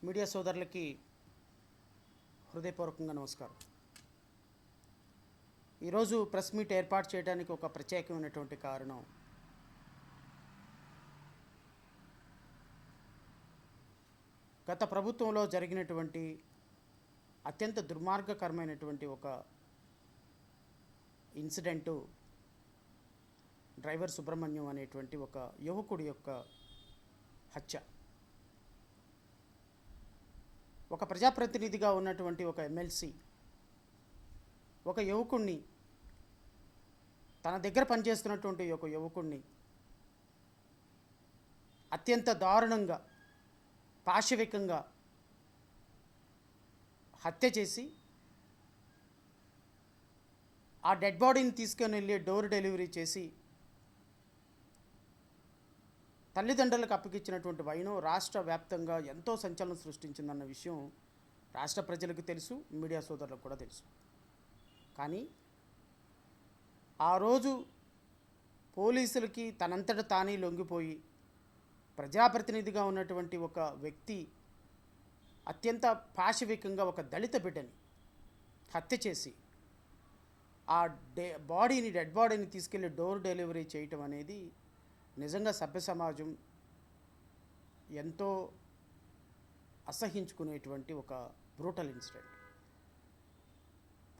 Media సోదరులకి హృదయపూర్వకంగా నమస్కారం. ఈరోజు ప్రెస్ మీట్ ఏర్పాటు చేయడానికి ఒక ప్రత్యేకమైనటువంటి కారణం, గత ప్రభుత్వంలో జరిగినటువంటి అత్యంత దుర్మార్గకరమైనటువంటి ఒక ఇన్సిడెంటు, డ్రైవర్ సుబ్రహ్మణ్యం అనేటువంటి ఒక యువకుడి యొక్క హత్య. ఒక ప్రజాప్రతినిధిగా ఉన్నటువంటి ఒక ఎమ్మెల్సీ ఒక యువకుణ్ణి, తన దగ్గర పనిచేస్తున్నటువంటి ఒక యువకుణ్ణి అత్యంత దారుణంగా, పాశవికంగా హత్య చేసి ఆ డెడ్ బాడీని తీసుకొని వెళ్ళి డోర్ డెలివరీ చేసి తల్లిదండ్రులకు అప్పగించినటువంటి వైనం రాష్ట్ర వ్యాప్తంగా ఎంతో సంచలనం సృష్టించిందన్న విషయం రాష్ట్ర ప్రజలకు తెలుసు, మీడియా సోదరులకు కూడా తెలుసు. కానీ ఆ రోజు పోలీసులకి తనంతట తానే లొంగిపోయి ప్రజాప్రతినిధిగా ఉన్నటువంటి ఒక వ్యక్తి అత్యంత పాశవికంగా ఒక దళిత బిడ్డని హత్య చేసి ఆ డెడ్ బాడీని తీసుకెళ్ళి డోర్ డెలివరీ చేయటం అనేది నిజంగా సభ్య సమాజం ఎంతో అసహించుకునేటువంటి ఒక బ్రూటల్ ఇన్సిడెంట్.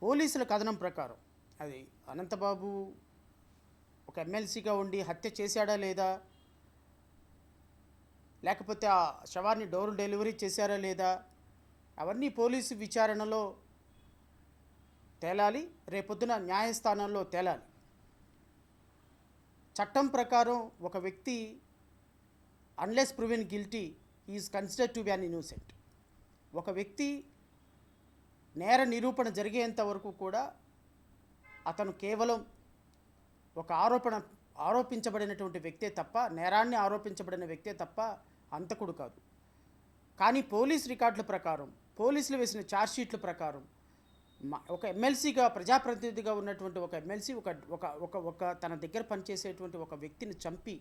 పోలీసుల కథనం ప్రకారం అది అనంతబాబు ఒక ఎమ్మెల్సీగా ఉండి హత్య చేశాడా లేదా, లేకపోతే ఆ శవాన్ని డోర్ డెలివరీ చేశారా లేదా, అవన్నీ పోలీసు విచారణలో తేలాలి, రేపొద్దున న్యాయస్థానంలో తేలాలి. చట్టం ప్రకారం ఒక వ్యక్తి unless proven guilty is considered to be an innocent. ఒక వ్యక్తి నేర నిరూపణ జరిగేంత వరకు కూడా అతను కేవలం ఒక ఆరోపించబడినటువంటి వ్యక్తే తప్ప, నేరాన్ని ఆరోపించబడిన వ్యక్తే తప్ప హంతకుడు కాదు. కానీ పోలీస్ రికార్డుల ప్రకారం, పోలీసులు వేసిన ఛార్జ్షీట్ల ప్రకారం ఒక ఎమ్మెల్సీగా, ప్రజాప్రతినిధిగా ఉన్నటువంటి ఒక ఎమ్మెల్సీ ఒక తన దగ్గర పనిచేసేటువంటి ఒక వ్యక్తిని చంపి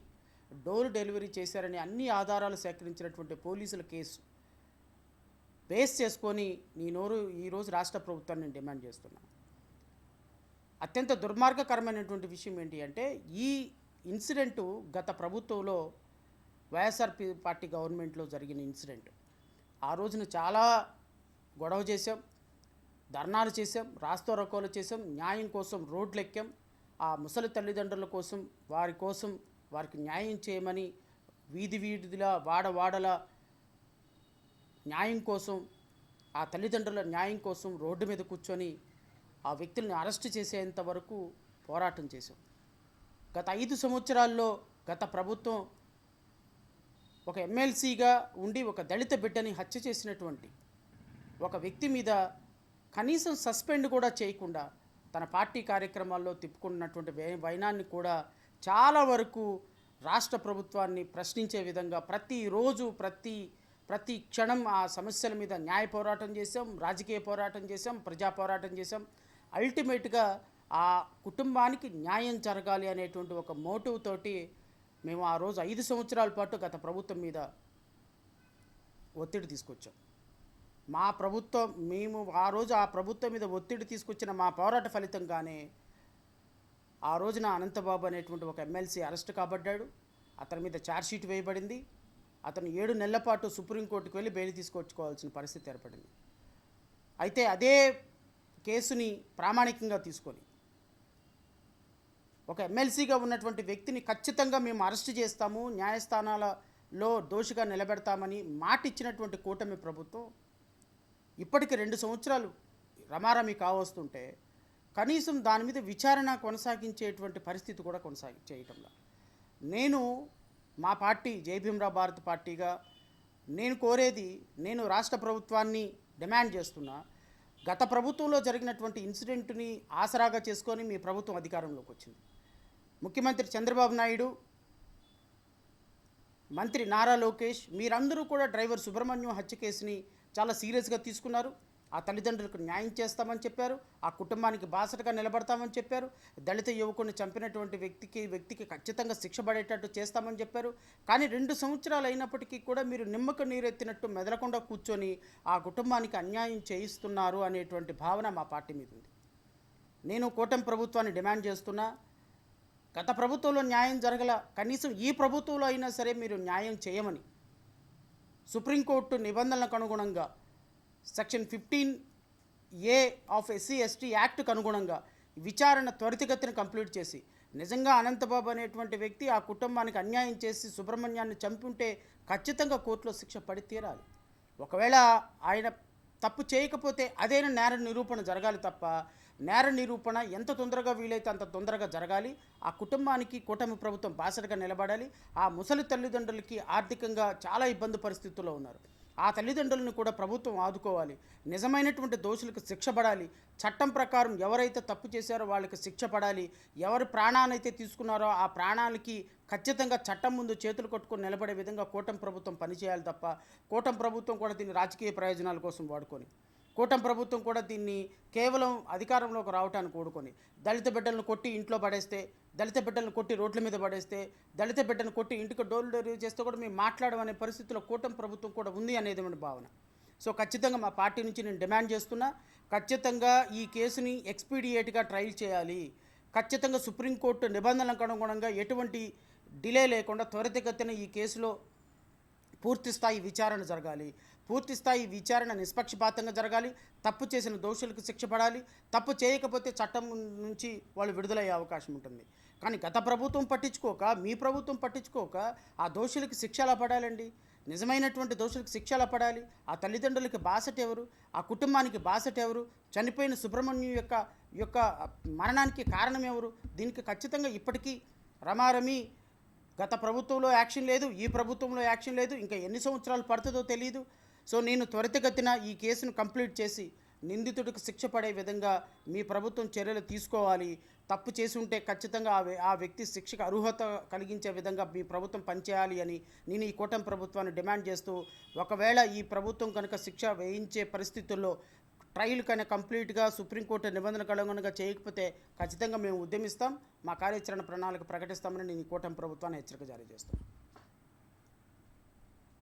డోర్ డెలివరీ చేశారని అన్ని ఆధారాలు సేకరించినటువంటి పోలీసుల కేసు బేస్ చేసుకొని ఈరోజు రాష్ట్ర ప్రభుత్వాన్ని నేను డిమాండ్ చేస్తున్నాను. అత్యంత దుర్మార్గకరమైనటువంటి విషయం ఏంటి అంటే, ఈ ఇన్సిడెంటు గత ప్రభుత్వంలో వైఎస్ఆర్పి పార్టీ గవర్నమెంట్లో జరిగిన ఇన్సిడెంట్. ఆ రోజున చాలా గొడవ చేశాం, ధర్నాలు చేశాం, రాస్తారోకోలు చేశాం, న్యాయం కోసం రోడ్లు ఎక్కాం. ఆ ముసలి తల్లిదండ్రుల కోసం, వారికి న్యాయం చేయమని వీధిలా వాడల న్యాయం కోసం, ఆ తల్లిదండ్రుల న్యాయం కోసం రోడ్డు మీద కూర్చొని ఆ వ్యక్తుల్ని అరెస్ట్ చేసేంత వరకు పోరాటం చేశాం. గత 5 సంవత్సరాల్లో గత ప్రభుత్వం ఒక ఎమ్మెల్సీగా ఉండి ఒక దళిత బిడ్డని హత్య చేసినటువంటి ఒక వ్యక్తి మీద కనీసం సస్పెండ్ కూడా చేయకుండా తన పార్టీ కార్యక్రమాల్లో తిప్పుకున్నటువంటి వైనాన్ని కూడా చాలా వరకు రాష్ట్ర ప్రభుత్వాన్ని ప్రశ్నించే విధంగా ప్రతిరోజు ప్రతి క్షణం ఆ సమస్యల మీద న్యాయ పోరాటం చేసాం, రాజకీయ పోరాటం చేసాం, ప్రజా పోరాటం చేసాం. అల్టిమేట్గా ఆ కుటుంబానికి న్యాయం జరగాలి అనేటువంటి ఒక మోటివ్ తోటి మేము ఆ రోజు 5 సంవత్సరాల పాటు గత ప్రభుత్వం మీద ఒత్తిడి తీసుకొచ్చాం. మేము ఆ రోజు ఆ ప్రభుత్వం మీద ఒత్తిడి తీసుకొచ్చిన మా పోరాట ఫలితంగానే ఆ రోజున అనంతబాబు అనేటువంటి ఒక ఎమ్మెల్సీ అరెస్ట్ కాబడ్డాడు. అతని మీద ఛార్జ్షీట్ వేయబడింది. అతను 7 నెలల పాటు సుప్రీంకోర్టుకు వెళ్ళి బెయిల్ తీసుకొచ్చుకోవాల్సిన పరిస్థితి ఏర్పడింది. అయితే అదే కేసుని ప్రామాణికంగా తీసుకొని ఒక ఎమ్మెల్సీగా ఉన్నటువంటి వ్యక్తిని ఖచ్చితంగా మేము అరెస్ట్ చేస్తాము, న్యాయస్థానాలలో దోషిగా నిలబెడతామని మాట ఇచ్చినటువంటి కూటమి ప్రభుత్వం ఇప్పటికి 2 సంవత్సరాలు రమారమి కావస్తుంటే కనీసం దాని మీద విచారణ కొనసాగించేటువంటి పరిస్థితి కూడా చేయటంలా. మా పార్టీ జై భీమ్రావ్ భారత్ పార్టీగా నేను రాష్ట్ర ప్రభుత్వాన్ని డిమాండ్ చేస్తున్నా, గత ప్రభుత్వంలో జరిగినటువంటి ఇన్సిడెంట్ని ఆసరాగా చేసుకొని మీ ప్రభుత్వం అధికారంలోకి వచ్చింది. ముఖ్యమంత్రి చంద్రబాబు నాయుడు, మంత్రి నారా లోకేష్, మీరందరూ కూడా డ్రైవర్ సుబ్రహ్మణ్యం హత్య కేసుని చాలా సీరియస్గా తీసుకున్నారు. ఆ తల్లిదండ్రులకు న్యాయం చేస్తామని చెప్పారు, ఆ కుటుంబానికి బాసటగా నిలబడతామని చెప్పారు, దళిత యువకుని చంపినటువంటి వ్యక్తికి ఖచ్చితంగా శిక్ష పడేటట్టు చేస్తామని చెప్పారు. కానీ 2 సంవత్సరాలు అయినప్పటికీ కూడా మీరు నిమ్మకు నీరెత్తినట్టు మెదలకుండా కూర్చొని ఆ కుటుంబానికి అన్యాయం చేయిస్తున్నారు అనేటువంటి భావన మా పార్టీ మీద ఉంది. నేను కూటమి ప్రభుత్వాన్ని డిమాండ్ చేస్తున్నా, గత ప్రభుత్వంలో న్యాయం జరగల, కనీసం ఈ ప్రభుత్వంలో అయినా సరే మీరు న్యాయం చేయమని సుప్రీంకోర్టు నిబంధనలకు అనుగుణంగా సెక్షన్ 15A ఆఫ్ SC/ST యాక్ట్కు అనుగుణంగా విచారణ త్వరితగతిన కంప్లీట్ చేసి, నిజంగా అనంతబాబు అనేటువంటి వ్యక్తి ఆ కుటుంబానికి అన్యాయం చేసి సుబ్రహ్మణ్యాన్ని చంపుంటే ఖచ్చితంగా కోర్టులో శిక్ష పడి తీరాలి. ఒకవేళ ఆయన తప్పు చేయకపోతే అదైనా నేర నిరూపణ జరగాలి తప్ప, నేర నిరూపణ ఎంత తొందరగా వీలైతే అంత తొందరగా జరగాలి. ఆ కుటుంబానికి కూటమి ప్రభుత్వం బాసటగా నిలబడాలి. ఆ ముసలి తల్లిదండ్రులకి ఆర్థికంగా చాలా ఇబ్బంది పరిస్థితుల్లో ఉన్నారు. ఆ తల్లిదండ్రులను కూడా ప్రభుత్వం ఆదుకోవాలి. నిజమైనటువంటి దోషులకు శిక్ష పడాలి. చట్టం ప్రకారం ఎవరైతే తప్పు చేశారో వాళ్ళకి శిక్ష పడాలి. ఎవరి ప్రాణానైతే తీసుకున్నారో ఆ ప్రాణాలకి ఖచ్చితంగా చట్టం ముందు చేతులు కట్టుకొని నిలబడే విధంగా కూటమి ప్రభుత్వం పనిచేయాలి తప్ప, కూటమి ప్రభుత్వం కూడా దీన్ని రాజకీయ ప్రయోజనాల కోసం వాడుకొని, కూటమి ప్రభుత్వం కూడా దీన్ని కేవలం అధికారంలోకి రావటానికి కూడుకొని దళిత బిడ్డలను కొట్టి ఇంట్లో పడేస్తే, దళిత బిడ్డలను కొట్టి రోడ్ల మీద పడేస్తే, దళిత బిడ్డను కొట్టి ఇంటికి డోర్ డెలివరీ చేస్తే కూడా మేము మాట్లాడమనే పరిస్థితిలో కూటమి ప్రభుత్వం కూడా ఉంది అనేది మన భావన. సో ఖచ్చితంగా మా పార్టీ నుంచి నేను డిమాండ్ చేస్తున్నా, ఖచ్చితంగా ఈ కేసుని ఎక్స్పీడియేట్గా ట్రయల్ చేయాలి. ఖచ్చితంగా సుప్రీంకోర్టు నిబంధనలకు అనుగుణంగా ఎటువంటి డిలే లేకుండా త్వరితగతిన ఈ కేసులో పూర్తిస్థాయి విచారణ జరగాలి. పూర్తిస్థాయి విచారణ నిష్పక్షపాతంగా జరగాలి. తప్పు చేసిన దోషులకు శిక్ష పడాలి. తప్పు చేయకపోతే చట్టం నుంచి వాళ్ళు విడుదలయ్యే అవకాశం ఉంటుంది. కానీ గత ప్రభుత్వం పట్టించుకోక, మీ ప్రభుత్వం పట్టించుకోక ఆ దోషులకి శిక్ష ఎలా పడాలండి? నిజమైనటువంటి దోషులకు శిక్ష ఎలా పడాలి? ఆ తల్లిదండ్రులకి బాసట ఎవరు? ఆ కుటుంబానికి బాసట ఎవరు? చనిపోయిన సుబ్రహ్మణ్యం యొక్క మరణానికి కారణం ఎవరు? దీనికి ఖచ్చితంగా ఇప్పటికీ రమారమి గత ప్రభుత్వంలో యాక్షన్ లేదు, ఈ ప్రభుత్వంలో యాక్షన్ లేదు, ఇంకా ఎన్ని సంవత్సరాలు పడుతుందో తెలియదు. సో నేను త్వరితగతిన ఈ కేసును కంప్లీట్ చేసి నిందితుడికి శిక్ష పడే విధంగా మీ ప్రభుత్వం చర్యలు తీసుకోవాలి. తప్పు చేసి ఉంటే ఖచ్చితంగా ఆ వ్యక్తి శిక్షకు అర్హత కలిగించే విధంగా మీ ప్రభుత్వం పనిచేయాలి అని నేను ఈ కూటమి ప్రభుత్వాన్ని డిమాండ్ చేస్తూ, ఒకవేళ ఈ ప్రభుత్వం కనుక శిక్ష వేయించే పరిస్థితుల్లో ట్రయల్ కన్నా కంప్లీట్గా సుప్రీంకోర్టు నిబంధనలకు అనుగుణంగా చేయకపోతే ఖచ్చితంగా మేము ఉద్యమిస్తాం, మా కార్యాచరణ ప్రణాళిక ప్రకటిస్తామని నేను ఈ కూటమి ప్రభుత్వాన్ని హెచ్చరిక జారీ చేస్తాను.